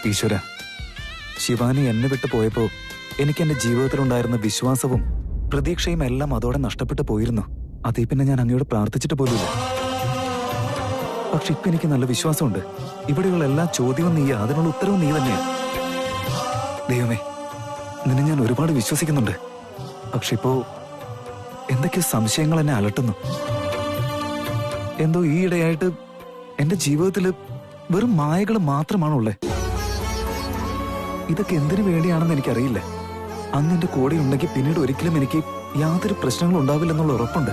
ഈശ്വര, ശിവാനി എന്നെ വിട്ടു പോയപ്പോ എനിക്ക് എന്റെ ജീവിതത്തിലുണ്ടായിരുന്ന വിശ്വാസവും പ്രതീക്ഷയും എല്ലാം അതോടെ നഷ്ടപ്പെട്ടു പോയിരുന്നു. അതേ പിന്നെ ഞാൻ അങ്ങയോട് പ്രാർത്ഥിച്ചിട്ട് പോലുമില്ല. പക്ഷെ ഇപ്പൊ എനിക്ക് നല്ല വിശ്വാസമുണ്ട്. ഇവിടെയുള്ള എല്ലാ ചോദ്യവും നീയാ, അതിനുള്ള ഉത്തരവും നീ തന്നെയാ. ദൈവമേ, നിന്നെ ഞാൻ ഒരുപാട് വിശ്വസിക്കുന്നുണ്ട്. പക്ഷെ ഇപ്പോ എന്തൊക്കെയോ സംശയങ്ങൾ എന്നെ അലട്ടുന്നു. എന്തോ ഈയിടെയായിട്ട് എന്റെ ജീവിതത്തില് വെറും മായകൾ മാത്രമാണുള്ളേ. ഇതൊക്കെ എന്തിനു വേണ്ടിയാണെന്ന് എനിക്കറിയില്ല. അന്ന് എന്റെ കൂടെ ഉണ്ടെങ്കിൽ പിന്നീട് ഒരിക്കലും എനിക്ക് യാതൊരു പ്രശ്നങ്ങളും ഉണ്ടാവില്ലെന്നുള്ള ഉറപ്പുണ്ട്.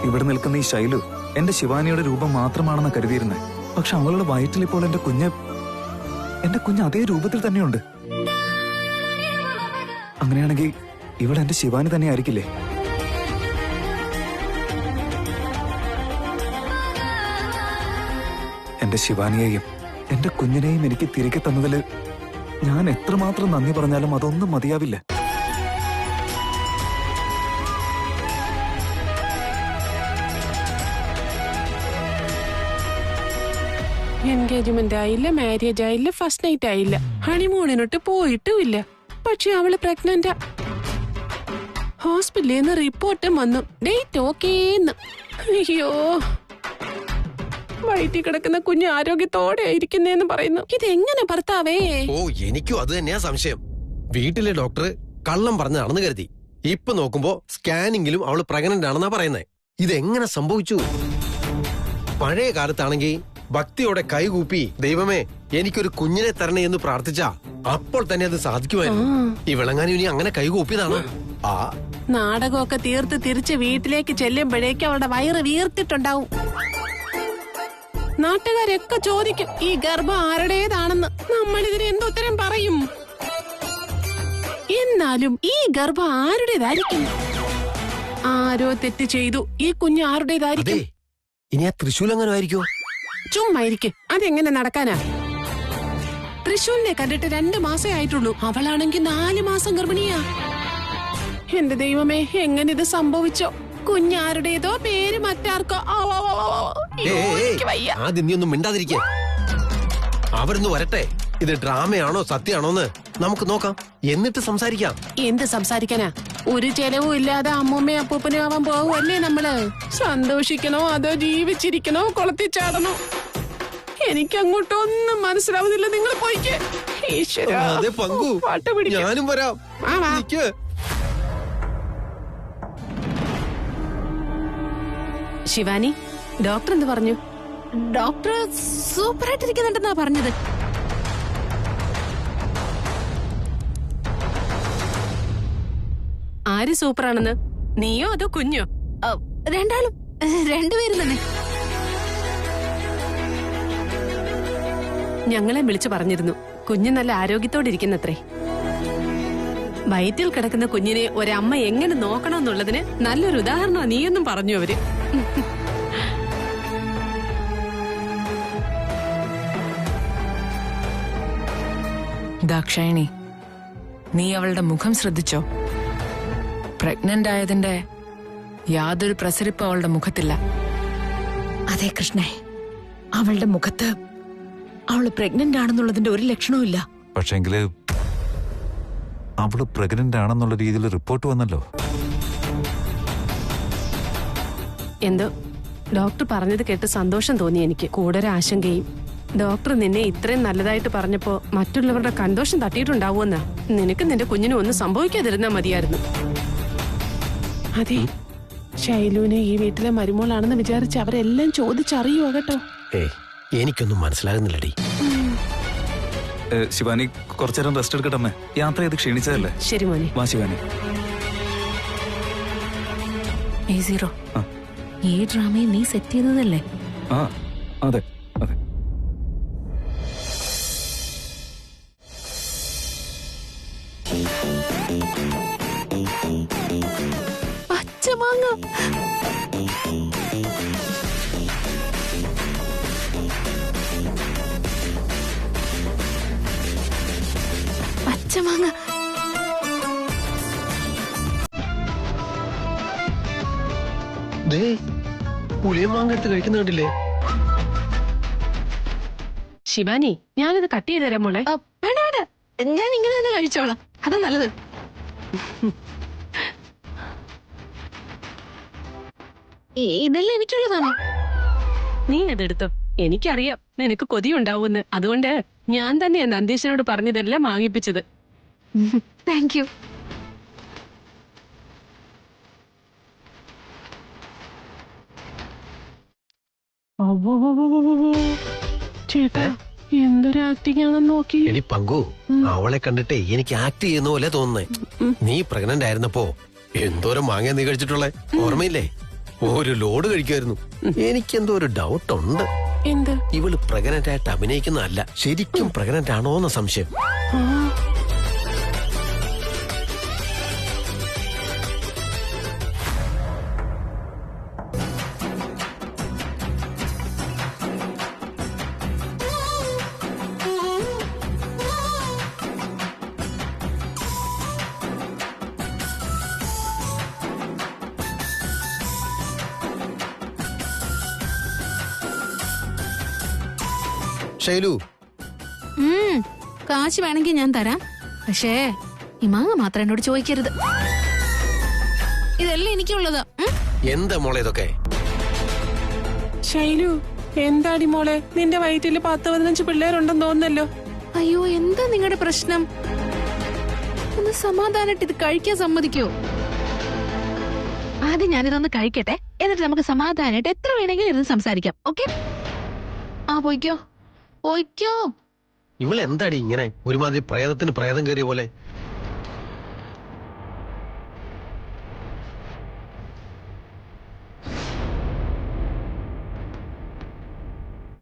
ഇവിടെ നിൽക്കുന്ന ഈ ശൈലു എന്റെ ശിവാനിയുടെ രൂപം മാത്രമാണെന്ന് കരുതിയിരുന്നത്. പക്ഷെ അവളുടെ വയറ്റിൽ ഇപ്പോൾ എന്റെ കുഞ്ഞ് അതേ രൂപത്തിൽ തന്നെയുണ്ട്. അങ്ങനെയാണെങ്കിൽ ഇവിടെ എന്റെ ശിവാനി തന്നെ ആയിരിക്കില്ലേ? എന്റെ ശിവാനിയെയും എന്റെ കുഞ്ഞിനെയും എനിക്ക് തിരികെ തന്നതില് ഞാൻ എത്രമാത്രം നന്ദി പറഞ്ഞാലും അതൊന്നും മതിയാവില്ല. എൻഗേജ്മെന്റ് ആയില്ല, മാരേജ് ആയില്ല, ഫസ്റ്റ് നൈറ്റ് ആയില്ല, ഹണിമൂണിനൊട്ട് പോയിട്ടുമില്ല. പക്ഷെ അവള് പ്രഗ്നന്റാ. ഹോസ്പിറ്റലിൽ നിന്ന് റിപ്പോർട്ട് വന്നു, ഡേറ്റ് ഓക്കേന്ന്. അയ്യോ, വയറ്റിൽ കിടക്കുന്ന കുഞ്ഞ് ആരോഗ്യത്തോടെ ആയിരിക്കുന്നേന്ന് പറയുന്നു. ഇതെങ്ങനെ ഭർത്താവേ? ഓ, എനിക്കും അത് തന്നെയാ സംശയം. വീട്ടിലെ ഡോക്ടർ കള്ളം പറഞ്ഞതാണെന്ന് കരുതി. ഇപ്പൊ നോക്കുമ്പോ സ്കാനിങ്ങിലും അവള് പ്രഗ്നന്റ് ആണെന്നാ പറയുന്നേ. ഇതെങ്ങനെ സംഭവിച്ചു? പഴയ കാലത്താണെങ്കിൽ ഭക്തിയോടെ കൈകൂപ്പി ദൈവമേ എനിക്കൊരു കുഞ്ഞിനെ തരണേ എന്ന് പ്രാർത്ഥിച്ചാ അപ്പോൾ തന്നെ അത് സാധിക്കുമായിരുന്നു. ഇവളെങ്ങാനും ഇനി അങ്ങനെ കൈകൂപ്പിയതാണോ? നാടകമൊക്കെ തീർത്ത് തിരിച്ച് വീട്ടിലേക്ക് ചെല്ലുമ്പോഴേക്കും അവളുടെ വയറ് വീർത്തിട്ടുണ്ടാവും. നാട്ടുകാരൊക്കെ ചോദിക്കും ഈ ഗർഭം ആരുടേതാണെന്ന്. നമ്മളിതിന് എന്തുത്തരം പറയും? എന്നാലും ഈ ഗർഭം ആരുടേതായിരിക്കും? ആരോ തെറ്റ് ചെയ്തു. ഈ കുഞ്ഞ് ആരുടേതായിരിക്കും? ഇനി ആ തൃശൂലങ്ങനോ? ചുമ്മായിരിക്കും. അതെങ്ങനെ നടക്കാനാ? തൃശൂലിനെ കണ്ടിട്ട് 2 മാസേ ആയിട്ടുള്ളൂ. അവളാണെങ്കിൽ 4 മാസം ഗർഭിണിയാ. എന്റെ ദൈവമേ, എങ്ങനെ ഇത് സംഭവിച്ചോ? കുഞ്ഞാരുടേതോ പേര് മറ്റാർക്കോ? ആദ്യം നീ ഒന്നും മിണ്ടാതിരിക്കേ. അവരൊന്ന് വരട്ടെ. ഇത് ഡ്രാമയാണോ സത്യമാണോന്ന് നമുക്ക് നോക്കാം, എന്നിട്ട് സംസാരിക്കാം. എന്ത് സംസാരിക്കാനാ? ഒരു ചെലവും ഇല്ലാതെ അമ്മൂമ്മയും അപ്പൂപ്പനും ആവാൻ പോവല്ലേ നമ്മള്. സന്തോഷിക്കണോ അതോ ജീവിച്ചിരിക്കണോ കുളത്തിൽ ചാടണോ? എനിക്ക് അങ്ങോട്ടൊന്നും മനസ്സിലാവുന്നില്ല. നിങ്ങൾ പോയിക്കേ. ഈശ്വരാ, ഞാനും വരാം. ശിവാനി, ഡോക്ടർ എന്ത് പറഞ്ഞു? ഡോക്ടർ സൂപ്പറായിട്ടിരിക്കുന്നുണ്ടെന്നാ പറഞ്ഞത്. ആര് സൂപ്പറാണെന്ന്? നീയോ അതോ കുഞ്ഞോ? രണ്ടുപേരും തന്നെ. ഞങ്ങളെ വിളിച്ചു പറഞ്ഞിരുന്നു കുഞ്ഞ് നല്ല ആരോഗ്യത്തോടെ ഇരിക്കുന്നത്രേ. വയറ്റിൽ കിടക്കുന്ന കുഞ്ഞിനെ ഒരമ്മ എങ്ങനെ നോക്കണമെന്നുള്ളതിന് നല്ലൊരു ഉദാഹരണമാണ് നീയെന്നും പറഞ്ഞു അവര്. ദാക്ഷായണി, നീ അവളുടെ മുഖം ശ്രദ്ധിച്ചോ? പ്രഗ്നന്റ് ആയതിന്റെ യാതൊരു പ്രസരിപ്പ് അവളുടെ മുഖത്തില്ല. അതെ കൃഷ്ണേ, അവളുടെ മുഖത്ത് അവള് പ്രഗ്നന്റ് ആണെന്നുള്ളതിന്റെ ഒരു ലക്ഷണവും ഇല്ല. പക്ഷെങ്കില് അവള് പ്രഗ്നന്റ് ആണെന്നുള്ള രീതിയിൽ റിപ്പോർട്ട് വന്നല്ലോ. എന്തോ ഡോക്ടർ പറഞ്ഞത് കേട്ട് സന്തോഷം തോന്നി എനിക്ക്. കൂടെ ഒരു ആശങ്കയും. ഡോക്ടർ നിന്നെ ഇത്രയും നല്ലതായിട്ട് പറഞ്ഞപ്പോ മറ്റുള്ളവരുടെ സന്തോഷം തട്ടിയിട്ടുണ്ടാവുമെന്നാ. നിനക്ക് നിന്റെ കുഞ്ഞിനും ഒന്നും സംഭവിക്കാതിരുന്നാ മതിയായിരുന്നു. അതെ, ശൈലുവിനെ ഈ വീട്ടിലെ മരുമോളാണെന്ന് വിചാരിച്ച് അവരെല്ലാം ചോദിച്ചറിയുവോ കേട്ടോ. എനിക്കൊന്നും മനസ്സിലാകുന്നില്ലടി. ശിവാനി, കുറച്ചേരം റെസ്റ്റ് എടുക്കട്ടെ. യാത്ര ചെയ്ത് ക്ഷീണിച്ചതല്ലേ? ശരി മോനെ. വാ ശിവാനി. ഈ ഡ്രാമയെ നീ സെറ്റ് ചെയ്തതല്ലേ? അതെ അതെ. പച്ചമാങ്ങ. പച്ചമാങ്ങ. പുളിയമാങ്ങ എടുത്ത് കഴിക്കുന്ന കണ്ടില്ലേ? ശിവാനി ഞാനിത് കട്ട് ചെയ്ത് തരാം മോളെ. വേണ്ട വേണ്ട, ഞാൻ ഇങ്ങനെ തന്നെ കഴിച്ചോളാം, അതാ നല്ലത്. ഇതെല്ലാം എനിക്കുള്ളതാണോ? നീ അതെടുത്തോ. എനിക്കറിയാം നിനക്ക് കൊതിയുണ്ടാവുമെന്ന്. അതുകൊണ്ട് ഞാൻ തന്നെയാ നന്ദീശനോട് പറഞ്ഞതെല്ലാം വാങ്ങിപ്പിച്ചത്. Thank you. ചേട്ടാ എന്തൊരു ആക്ടിങ് ആണെന്ന് നോക്കി. എടി പങ്കു, അവളെ കണ്ടിട്ടേ എനിക്ക് ആക്ട് ചെയ്യുന്ന പോലെ തോന്നുന്നേ. നീ പ്രഗ്നന്റ് ആയിരുന്നപ്പോ എന്തോരം മാങ്ങ നീ കഴിച്ചിട്ടുള്ളേ ഓർമ്മയില്ലേ? ഒരു ലോഡ് കഴിക്കുമായിരുന്നു. എനിക്കെന്തോ ഒരു ഡൗട്ട് ഉണ്ട്. എന്ത്? ഇവള് പ്രഗ്നന്റ് ആയിട്ട് അഭിനയിക്കുന്നതല്ല, ശരിക്കും പ്രഗ്നന്റ് ആണോന്ന സംശയം. ശൈലു, കാശ് വേണമെങ്കിൽ ഞാൻ തരാം, പക്ഷേ ഈ മാങ്ങ മാത്രം എന്നോട് ചോദിക്കരുത്. ഇതെല്ലാം എനിക്കുള്ളതാ. എന്താ മോളെ ഇതൊക്കെ? ശൈലു എന്താടി മോളെ, നിന്റെ വയറ്റില് 10-15 പിള്ളേരുണ്ടെന്ന് തോന്നുന്നല്ലോ. അയ്യോ, എന്താ നിങ്ങളുടെ പ്രശ്നം? ഒന്ന് സമാധാനായിട്ട് ഇത് കഴിക്കാൻ സമ്മതിക്കോ? ആദ്യം ഞാനിതൊന്ന് കഴിക്കട്ടെ, എന്നിട്ട് നമുക്ക് സമാധാനായിട്ട് എത്ര വേണമെങ്കിലും ഇരുന്ന് സംസാരിക്കാം. ഓക്കെ? ആ പോയിക്കോ പോയിക്കോ. ഇവളെന്താടി ഇങ്ങനെ ഒരുമാതിരി പ്രേതത്തിന് പ്രേതം കയറിയ പോലെ?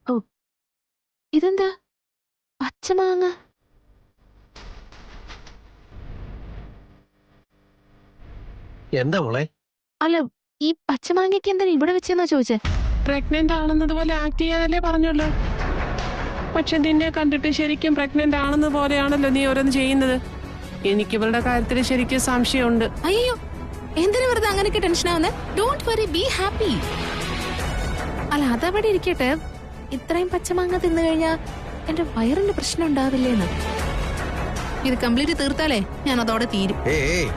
ഓ, ഇതെന്താ പച്ചമാങ്ങ? എന്താ മോളെ? അല്ല, ഈ പച്ചമാങ്ങയ്ക്ക് എന്തിനാ ഇവിടെ വെച്ചെന്നാ ചോദിച്ചേ? പ്രഗ്നന്റ് ആണെന്നതുപോലെ ആക്ട് ചെയ്യാനല്ലേ പറഞ്ഞല്ലോ. പക്ഷെ നിന്നെ കണ്ടിട്ട് ശരിക്കും പ്രഗ്നന്റ് ആണെന്ന് പോലെയാണല്ലോ നീ ഓരോന്ന് ചെയ്യുന്നത്. എനിക്ക് ഇവളുടെ കാര്യത്തിൽ ശരിക്കും സംശയമുണ്ട്. അയ്യോ, എന്തിനു വെറുതെ അങ്ങനെയൊക്കെ ടെൻഷൻ ആവുന്നേ? Don't worry, be happy. അല്ല, അതവിടെ ഇരിക്കട്ടെ. ഇത്രയും പച്ചമാങ്ങ തിന്നു കഴിഞ്ഞാ എന്റെ വയറിന് പ്രശ്നം ഉണ്ടാവില്ലേന്ന്. ഇത് കംപ്ലീറ്റ് തീർത്താലേ ഞാൻ അതോടെ തീരും. ഏയ്,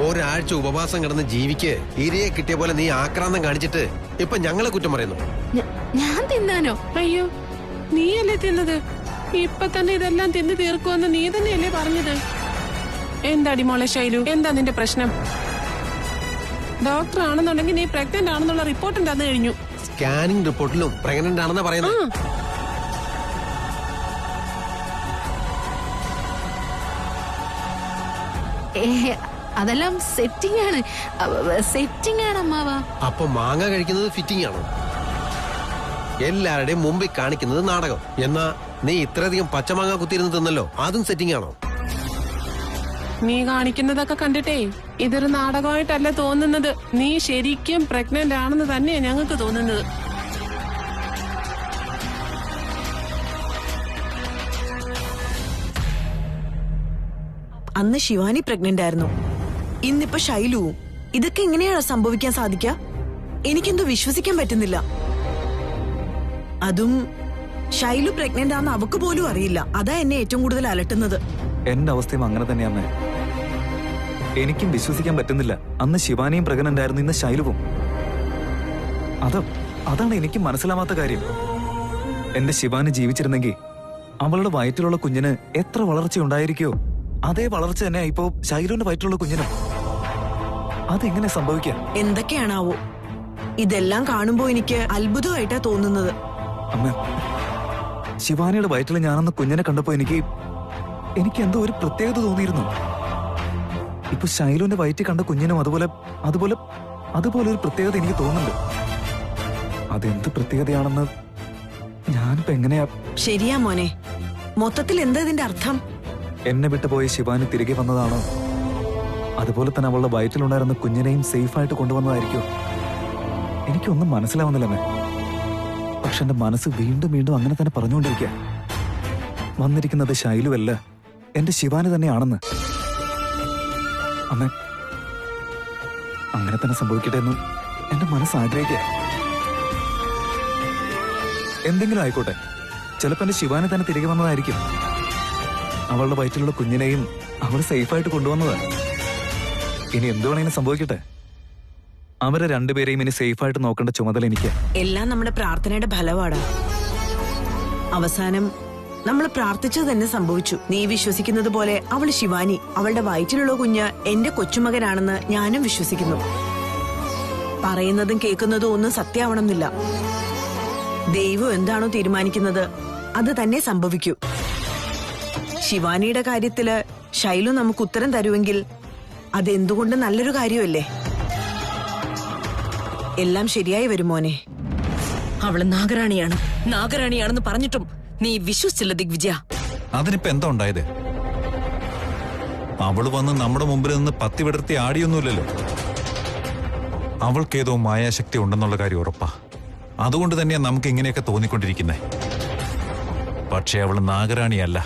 ഒരാഴ്ച ഉപവാസം കിടന്ന് ജീവിക്ക്. ഇരയെ കിട്ടിയ പോലെ നീ ആക്രാന്തം കാണിച്ചിട്ട് ഇപ്പൊ ഞങ്ങളെ കുറ്റം പറയുന്നു. ഞാൻ തിന്നാനോ? അയ്യോ, നീയല്ലേ തിന്നത്? ഇപ്പൊ തന്നെ ഇതെല്ലാം തിന്ന് തീർക്കുമെന്ന് നീ തന്നെയല്ലേ പറഞ്ഞത്? എന്താടി മോളെ ശൈലു, എന്താ നിന്റെ പ്രശ്നം? ഡോക്ടർ ആണെന്നുണ്ടെങ്കിൽ നീ പ്രഗ്നന്റ് ആണെന്നുള്ള റിപ്പോർട്ട് ഉണ്ടാന്ന് കഴിഞ്ഞു. സ്കാനിംഗ് റിപ്പോർട്ടിലും പ്രഗ്നന്റ് ആണെന്നാ പറയുന്നത്. അതെല്ലാം സെറ്റിംഗ് ആണ്, സെറ്റിംഗ് ആണ് അമ്മാവ. അപ്പൊ മാങ്ങ കഴിക്കുന്നത് ഫിറ്റിംഗ് ആണോ? എല്ലാവരുടെയും മുമ്പിൽ കാണിക്കുന്നത് നാടകം. എന്നാ നീ ഇത്രയധികം പച്ചമാങ്ങ കുത്തിയിരുന്ന് തിന്നല്ലോ, അതും സെറ്റിംഗ് ആണോ? നീ കാണിക്കുന്നതൊക്കെ കണ്ടിട്ടേ ഇതൊരു നാടകമായിട്ടല്ല തോന്നുന്നത്. നീ ശരിക്കും പ്രഗ്നന്റ് ആണെന്ന് തന്നെയാ ഞങ്ങൾക്ക് തോന്നുന്നത്. അന്ന് ശിവാനി പ്രഗ്നന്റ് ആയിരുന്നു, ഇന്നിപ്പോ ശൈലുവും. ഇതൊക്കെ എങ്ങനെയാണ് സംഭവിക്കാൻ സാധിക്കുക? എനിക്കെന്തോ വിശ്വസിക്കാൻ പറ്റുന്നില്ല. അതും ശൈലു പ്രഗ്നന്റ് ആണെന്ന് അവക്ക് പോലും അറിയില്ല. അതാ എന്നെ ഏറ്റവും കൂടുതൽ അലട്ടുന്നത്. എന്റെ അവസ്ഥയും അങ്ങനെ തന്നെയാമ്മേ. എനിക്കും വിശ്വസിക്കാൻ പറ്റുന്നില്ല. അന്ന് ശിവാനിയും പ്രഗ്നന്റ് ആയിരുന്നു, ഇന്ന് ശൈലുവും. അതാണ് എനിക്ക് മനസ്സിലാവാത്ത കാര്യം. എന്റെ ശിവാനി ജീവിച്ചിരുന്നെങ്കിൽ അവളുടെ വയറ്റിലുള്ള കുഞ്ഞിന് എത്ര വളർച്ച ഉണ്ടായിരിക്കോ അതേ വളർച്ച തന്നെ ഇപ്പോ ശൈലുവിന്റെ വയറ്റിലുള്ള കുഞ്ഞിനും. അതെങ്ങനെ സംഭവിക്കാം? എന്തൊക്കെയാണാവോ ഇതെല്ലാം കാണുമ്പോ എനിക്ക് അത്ഭുതമായിട്ടാ തോന്നുന്നത്. അമ്മ, ശിവാനിയുടെ വയറ്റിൽ ഞാനന്ന് കുഞ്ഞിനെ കണ്ടപ്പോ എനിക്ക് എന്തോ ഒരു പ്രത്യേകത തോന്നിയിരുന്നു. ഇപ്പൊ ശൈലുവിന്റെ വയറ്റിൽ കണ്ട കുഞ്ഞിനും അതുപോലെ ഒരു പ്രത്യേകത എനിക്ക് തോന്നുന്നുണ്ട്. അതെന്ത് പ്രത്യേകതയാണെന്ന് ഞാനിപ്പോ എങ്ങനെയാ? ശരിയാ മോനെ, മൊത്തത്തിൽ എന്താ ഇതിന്റെ അർത്ഥം? എന്നെ വിട്ടുപോയ ശിവാനി തിരികെ വന്നതാണോ? അതുപോലെ തന്നെ അവളുടെ വയറ്റിലുണ്ടായിരുന്ന കുഞ്ഞിനെയും സേഫായിട്ട് കൊണ്ടുവന്നതായിരിക്കും. എനിക്കൊന്നും മനസ്സിലാവുന്നില്ലമ്മേ. പക്ഷെ എന്റെ മനസ്സ് വീണ്ടും വീണ്ടും അങ്ങനെ തന്നെ പറഞ്ഞുകൊണ്ടിരിക്കുക, വന്നിരിക്കുന്നത് ശൈലുവല്ല, എന്റെ ശിവാനി തന്നെയാണെന്ന്. അമ്മേ, അങ്ങനെ തന്നെ സംഭവിക്കട്ടെ എന്ന് എന്റെ മനസ്സ് ആഗ്രഹിക്കുക. എന്തെങ്കിലും ആയിക്കോട്ടെ, ചിലപ്പോ എന്റെ ശിവാനി തന്നെ തിരികെ വന്നതായിരിക്കും. അവളുടെ വയറ്റിലുള്ള കുഞ്ഞിനെയും അവൾ സേഫായിട്ട് കൊണ്ടുവന്നതാ. ഇനി എന്ത് വേണമെങ്കിലും സംഭവിക്കട്ടെ, അവരെ രണ്ടുപേരെയും ഇനി സേഫായിട്ട് നോക്കേണ്ട ചുമതല എനിക്ക്. എല്ലാം നമ്മുടെ പ്രാർത്ഥനയുടെ ഫലമാണ്. അവസാനം നമ്മൾ പ്രാർത്ഥിച്ചത് തന്നെ സംഭവിച്ചു. നീ വിശ്വസിക്കുന്നത് പോലെ അവള് ശിവാനി, അവളുടെ വയറ്റിലുള്ള കുഞ്ഞ് എന്റെ കൊച്ചുമകനാണെന്ന് ഞാനും വിശ്വസിക്കുന്നു. പറയുന്നതും കേൾക്കുന്നതും ഒന്നും സത്യമാവണമെന്നില്ല. ദൈവം എന്താണോ തീരുമാനിക്കുന്നത് അത് തന്നെ സംഭവിക്കൂ. ശിവാനിയുടെ കാര്യത്തില് ശൈലു നമുക്ക് ഉത്തരം തരുമെങ്കിൽ അതെന്തുകൊണ്ട് നല്ലൊരു കാര്യമല്ലേ? എല്ലാം ശരിയായി വരും മോനെ. അവള് നാഗരാണിയാണെന്ന് പറഞ്ഞിട്ടും നീ വിശ്വസിച്ചില്ല ദിഗ്വിജയ. അതിനിപ്പോ എന്താ ഉണ്ടായത്? അവള് വന്ന് നമ്മുടെ മുമ്പിൽ നിന്ന് പത്തി വിടർത്തി ആടിയൊന്നുമില്ലല്ലോ. അവൾക്കേതോ മായാശക്തി ഉണ്ടെന്നുള്ള കാര്യം ഉറപ്പാ. അതുകൊണ്ട് തന്നെയാ നമുക്ക് ഇങ്ങനെയൊക്കെ തോന്നിക്കൊണ്ടിരിക്കുന്നേ. പക്ഷെ അവൾ നാഗരാണിയല്ല.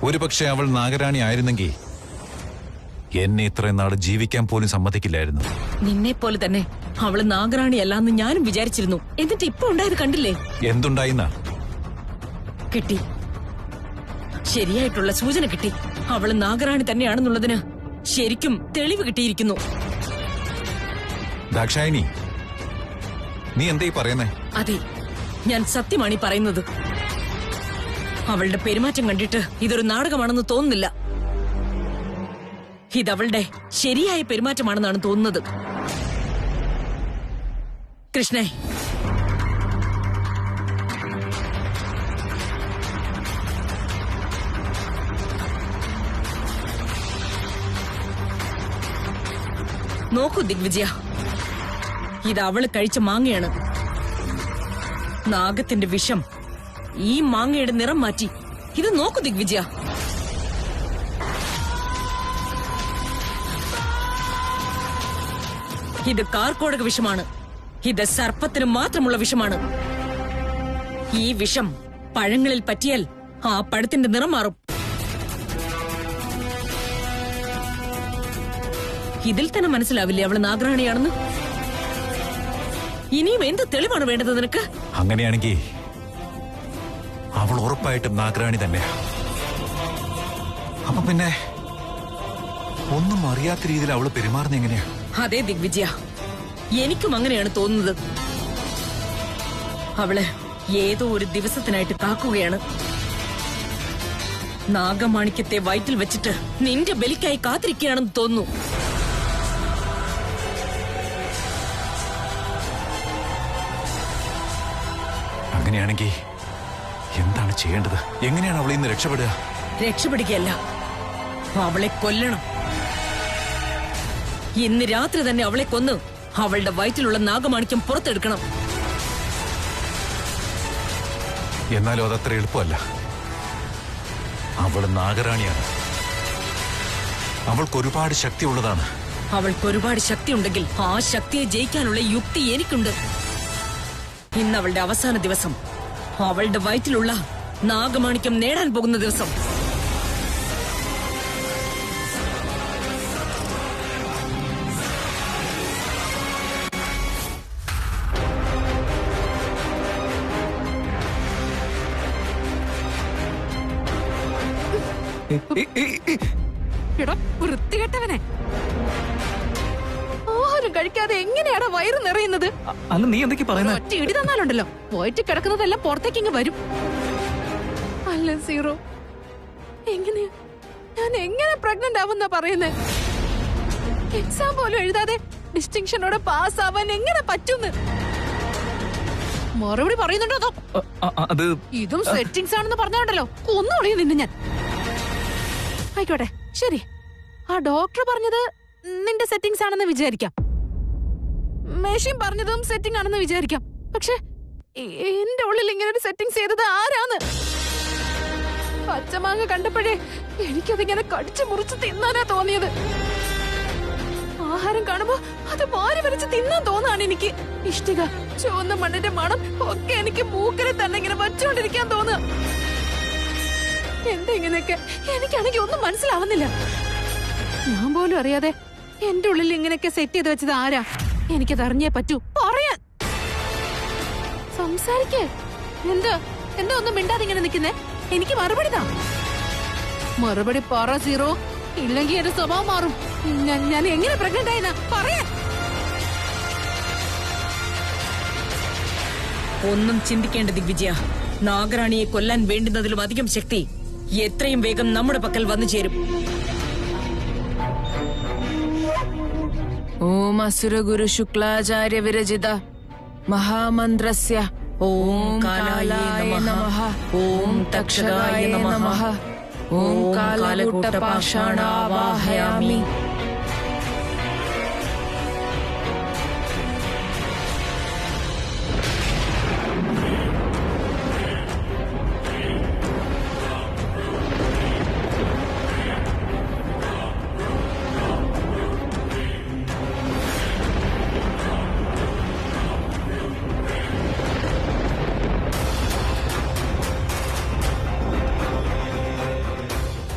ഒരുപക്ഷെ അവൾ നാഗരാണി ആയിരുന്നെങ്കിൽ എന്നെ ഇത്രയും നാള് ജീവിക്കാൻ പോലും സമ്മതിക്കില്ലായിരുന്നു. നിന്നെ പോലെ തന്നെ അവള് നാഗരാണിയല്ലാന്ന് ഞാനും വിചാരിച്ചിരുന്നു. എന്നിട്ട് ഇപ്പൊ ഉണ്ടായത് കണ്ടില്ലേ? എന്തുണ്ടായിന്നാ? കിട്ടി, ശരിയായിട്ടുള്ള സൂചന കിട്ടി. അവള് നാഗരാണി തന്നെയാണെന്നുള്ളതിന് ശരിക്കും തെളിവ് കിട്ടിയിരിക്കുന്നു. ദാക്ഷായണി, നീ എന്താ ഈ പറയുന്നേ? അതെ, ഞാൻ സത്യമാണ് ഈ പറയുന്നത്. അവളുടെ പെരുമാറ്റം കണ്ടിട്ട് ഇതൊരു നാടകമാണെന്ന് തോന്നുന്നില്ല. ഇതവളുടെ ശരിയായ പെരുമാറ്റമാണെന്നാണ് തോന്നുന്നത്. കൃഷ്ണേ, നോക്കൂ ദിഗ്വിജയ, ഇത് അവള് കഴിച്ച മാങ്ങയാണ്. നാഗത്തിന്റെ വിഷം ഈ മാങ്ങയുടെ നിറം മാറ്റി. ഇത് നോക്കൂ ദിഗ്വിജയ. ഇത് കാർക്കോടക വിഷമാണ്. ഇത് സർപ്പത്തിന് മാത്രമുള്ള വിഷമാണ്. ഈ വിഷം പഴങ്ങളിൽ പറ്റിയാൽ ആ പഴത്തിന്റെ നിറം മാറും. ഇതിൽ തന്നെ മനസ്സിലാവില്ലേ അവള് നാഗരാണിയാണെന്ന്? ഇനിയും എന്ത് തെളിവാണ് വേണ്ടത് നിനക്ക്? അങ്ങനെയാണെങ്കിൽ അവൾ ഉറപ്പായിട്ടും നാഗരാണി തന്നെയാ. അപ്പൊ പിന്നെ ഒന്നും അറിയാത്ത രീതിയിൽ അവള് പെരുമാറുന്ന എങ്ങനെയാ? അതെ ദിഗ്വിജയ, എനിക്കും അങ്ങനെയാണ് തോന്നുന്നത്. അവള് ഏതോ ഒരു ദിവസത്തിനായിട്ട് കാക്കുകയാണ്. നാഗമാണിക്യത്തെ വയറ്റിൽ വെച്ചിട്ട് നിന്റെ ബലിക്കായി കാത്തിരിക്കുകയാണെന്ന് തോന്നുന്നു. അങ്ങനെയാണെങ്കിൽ എന്താണ് ചെയ്യേണ്ടത്? എങ്ങനെയാണ് അവളെ ഇന്ന് രക്ഷപ്പെടുക? രക്ഷപ്പെടുകയല്ല, അവളെ കൊല്ലണം. ഇന്ന് രാത്രി തന്നെ അവളെ കൊന്ന് അവളുടെ വയറ്റിലുള്ള നാഗമാണിക്യം പുറത്തെടുക്കണം. എന്നാലും അതത്ര എളുപ്പമല്ല. അവൾ നാഗരാണിയാണ്. അവൾക്ക് ഒരുപാട് ശക്തി ഉള്ളതാണ്. അവൾക്ക് ഒരുപാട് ശക്തി ഉണ്ടെങ്കിൽ ആ ശക്തിയെ ജയിക്കാനുള്ള യുക്തി എനിക്കുണ്ട്. ഇന്ന് അവളുടെ അവസാന ദിവസം, അവളുടെ വയറ്റിലുള്ള നാഗമാണിക്യം നേടാൻ പോകുന്ന ദിവസം. വൃത്തികെട്ടവനെ, ആഹാരം കഴിക്കാതെ എങ്ങനെയാടാ വയറ് നിറയുന്നത്? അല്ല, നീ എന്തൊക്കെ പറയുന്നത്? ഒറ്റ ഇടി തന്നാലുണ്ടല്ലോ, പോയിട്ട് കിടക്കുന്നതെല്ലാം പുറത്തേക്ക് ഇങ്ങ് വരും. അല്ല സീറോ, എങ്ങനെയാ ഞാൻ എങ്ങനെ പ്രഗ്നന്റ് ആവുന്ന പറയുന്നേ? എക്സാം പോലും എഴുതാതെ ഡിസ്റ്റിങ്ഷനോടെ പാസ് ആവാൻ എങ്ങനെ പറ്റുന്ന് മറുപടി പറയുന്നുണ്ടോ? അത് ഇതും സെറ്റിംഗ്സ് ആണെന്ന് പറഞ്ഞോണ്ടല്ലോ കൊന്നുകളയും നിന്നെ ഞാൻ. ആയിക്കോട്ടെ, ശരി, ആ ഡോക്ടർ പറഞ്ഞത് നിന്റെ സെറ്റിംഗ്സ് ആണെന്ന് വിചാരിക്കാം, മെഷീൻ പറഞ്ഞതും സെറ്റിംഗ് ആണെന്ന് വിചാരിക്കാം. പക്ഷെ എന്റെ ഉള്ളിൽ ഇങ്ങനെ ഒരു സെറ്റിംഗ്സ് ചെയ്തത് ആരാന്ന്? പച്ചമാങ്ങ കണ്ടപ്പോഴേ എനിക്കതിങ്ങനെ കടിച്ചു മുറിച്ച് തിന്നാനാ തോന്നിയത്. ആഹാരം കാണുമ്പോ അത് വാരി വരച്ച് തിന്നാൻ തോന്നാണ് എനിക്ക്. ഇഷ്ടിക, ചുവന്ന മണ്ണിന്റെ മണം ഒക്കെ എനിക്ക് മൂക്കരെ തന്നെ ഇങ്ങനെ വച്ചുകൊണ്ടിരിക്കാൻ തോന്നുക. എന്താ ഇങ്ങനെയൊക്കെ? എനിക്കാണെങ്കിൽ ഒന്നും മനസ്സിലാവുന്നില്ല. ഞാൻ പോലും അറിയാതെ എന്റെ ഉള്ളിൽ ഇങ്ങനെയൊക്കെ സെറ്റ് ചെയ്ത് വെച്ചത് ആരാ? എനിക്കത് അറിഞ്ഞേ പറ്റൂ. പറയാൻ സംസാരിക്കേ. എന്താ എന്താ ഒന്നും മിണ്ടാതെ ഇങ്ങനെ നിൽക്കുന്നേ? എനിക്ക് മറുപടി താ. മറുപടി പറ സീറോ, ഇല്ലെങ്കിൽ എന്റെ സ്വഭാവം മാറും. ഞാൻ എങ്ങനെ പ്രഗ്നന്റ് ആയെന്ന് പറയാ. ഒന്നും ചിന്തിക്കേണ്ട ദിഗ്വിജയ. നാഗറാണിയെ കൊല്ലാൻ വേണ്ടുന്നതിലും അധികം ശക്തി എത്രയും വേഗം നമ്മുടെ പക്കൽ വന്നു ചേരും. ഓം അസുര ഗുരു ശുക്ലാചാര്യ വിരചിത മഹാമന്ത്രസ്യ ഓം കാലായ നമഃ ഓം തക്ഷകായ നമഃ ഓം കാലകൂട്ടപാഷാണാവാഹയാമി.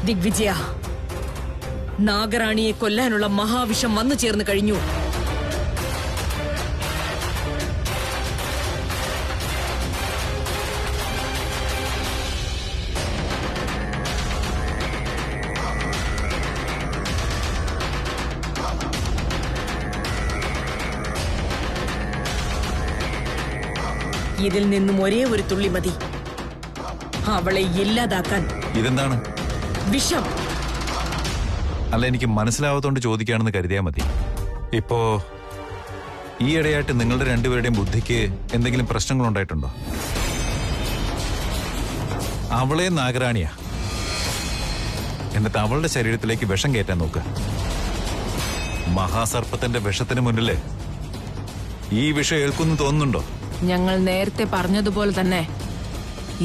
ദിഗ്വിജയ, നാഗറാണിയെ കൊല്ലാനുള്ള മഹാവിഷം വന്നു ചേർന്ന് കഴിഞ്ഞു. ഇതിൽ നിന്നും ഒരേ ഒരു തുള്ളി മതി അവളെ ഇല്ലാതാക്കാൻ. ഇതെന്താണ്? വിഷം. അല്ല, എനിക്ക് മനസ്സിലാവാത്തോണ്ട് ചോദിക്കുകയാണെന്ന് കരുതിയാ മതി. ഇപ്പോ ഈയിടെയായിട്ട് നിങ്ങളുടെ രണ്ടുപേരുടെയും ബുദ്ധിക്ക് എന്തെങ്കിലും പ്രശ്നങ്ങൾ ഉണ്ടായിട്ടുണ്ടോ? അവളെ നാഗറാണിയാ, എന്നിട്ട് അവളുടെ ശരീരത്തിലേക്ക് വിഷം കയറ്റാൻ നോക്കുക. മഹാസർപ്പത്തിന്റെ വിഷത്തിന് മുന്നില് ഈ വിഷം ഏൽക്കുന്നു തോന്നുന്നുണ്ടോ? ഞങ്ങൾ നേരത്തെ പറഞ്ഞതുപോലെ തന്നെ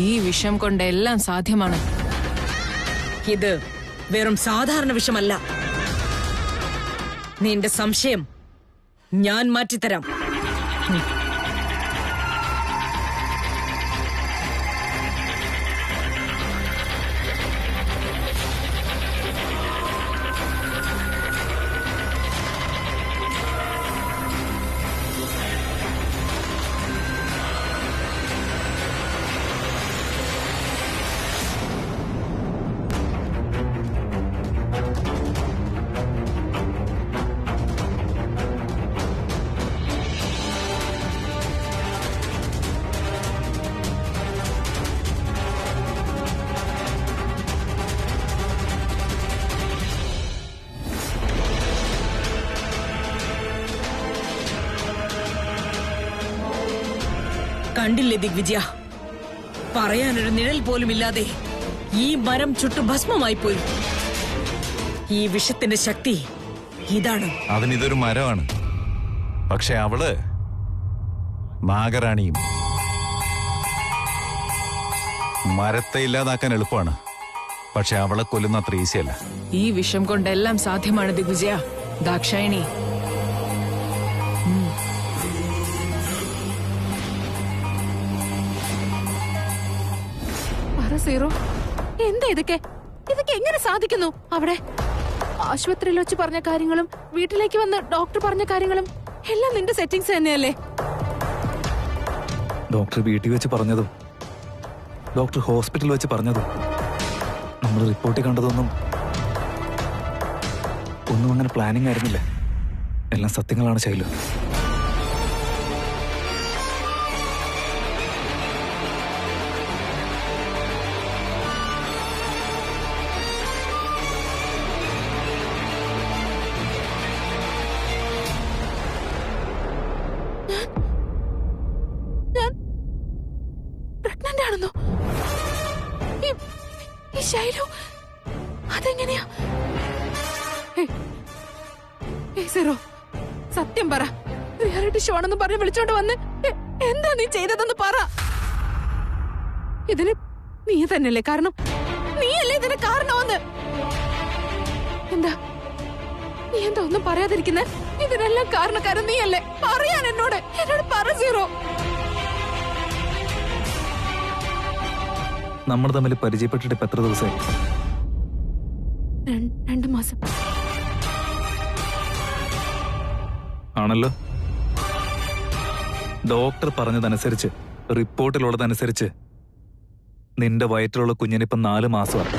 ഈ വിഷം കൊണ്ട് എല്ലാം സാധ്യമാണ്. ഇത് വെറും സാധാരണ വിഷമല്ല. നിന്റെ സംശയം ഞാൻ മാറ്റിത്തരാം. കണ്ടില്ലേ ദിഗ്വിജയ, പറയാനൊരു നിഴൽ പോലും ഇല്ലാതെ ഈ മരം ചുട്ടു ഭസ്മമായി പോയി. ഈ വിഷത്തിന്റെ ശക്തി ഇതാണ്. അതിനിതൊരു മരമാണ്, പക്ഷെ അവള് നാഗറാണിയും. മരത്തെ ഇല്ലാതാക്കാൻ എളുപ്പമാണ്, പക്ഷെ അവളെ കൊല്ലുന്ന അത്ര ഈസിയല്ല. ഈ വിഷം കൊണ്ട് എല്ലാം സാധ്യമാണ് ദിഗ്വിജയ. ദാക്ഷായണി, സീറോ, എന്താ ഇതൊക്കെ? ഇതൊക്കെ എങ്ങനെ സാധിക്കുന്നു? അവിടെ ആശുപത്രിയിൽ വെച്ച് പറഞ്ഞ കാര്യങ്ങളും വീട്ടിലേക്ക് വന്ന് ഡോക്ടർ പറഞ്ഞ കാര്യങ്ങളും എല്ലാം നിന്റെ സെറ്റിംഗ്സ് തന്നെയല്ലേ? ഡോക്ടർ വീട്ടിൽ വെച്ച് പറഞ്ഞതും ഡോക്ടർ ഹോസ്പിറ്റലിൽ വെച്ച് പറഞ്ഞതും നമ്മൾ റിപ്പോർട്ടിൽ കണ്ടതൊന്നും അങ്ങനെ പ്ലാനിങ് ആയിരുന്നില്ല. എല്ലാം സത്യങ്ങളാണ് ശൈലു. ശൈലു, അതെങ്ങനെയാ? സീറോ, സത്യം പറ. റിയാലിറ്റി ഷോ ആണെന്ന് പറഞ്ഞ് വിളിച്ചോണ്ട് വന്ന് എന്താ നീ ചെയ്തതെന്ന് പറ. ഇതിന് നീ തന്നെയല്ലേ കാരണം? നീയല്ലേ ഇതിന് കാരണമെന്ന്? എന്താ നീ എന്താ ഒന്നും പറയാതിരിക്കുന്നെ? ഇതിനെല്ലാം കാരണക്കാരൻ നീയല്ലേ? പറയാൻ എന്നോട് പറ സീറോ. നമ്മൾ തമ്മിൽ പരിചയപ്പെട്ടിട്ട് ഇപ്പൊ എത്ര ദിവസമായി? 2 മാസം ആണല്ലോ. ഡോക്ടർ പറഞ്ഞതനുസരിച്ച് റിപ്പോർട്ടിലുള്ളതനുസരിച്ച് നിന്റെ വയറ്റിലുള്ള കുഞ്ഞിനിപ്പം 4 മാസമാണ്.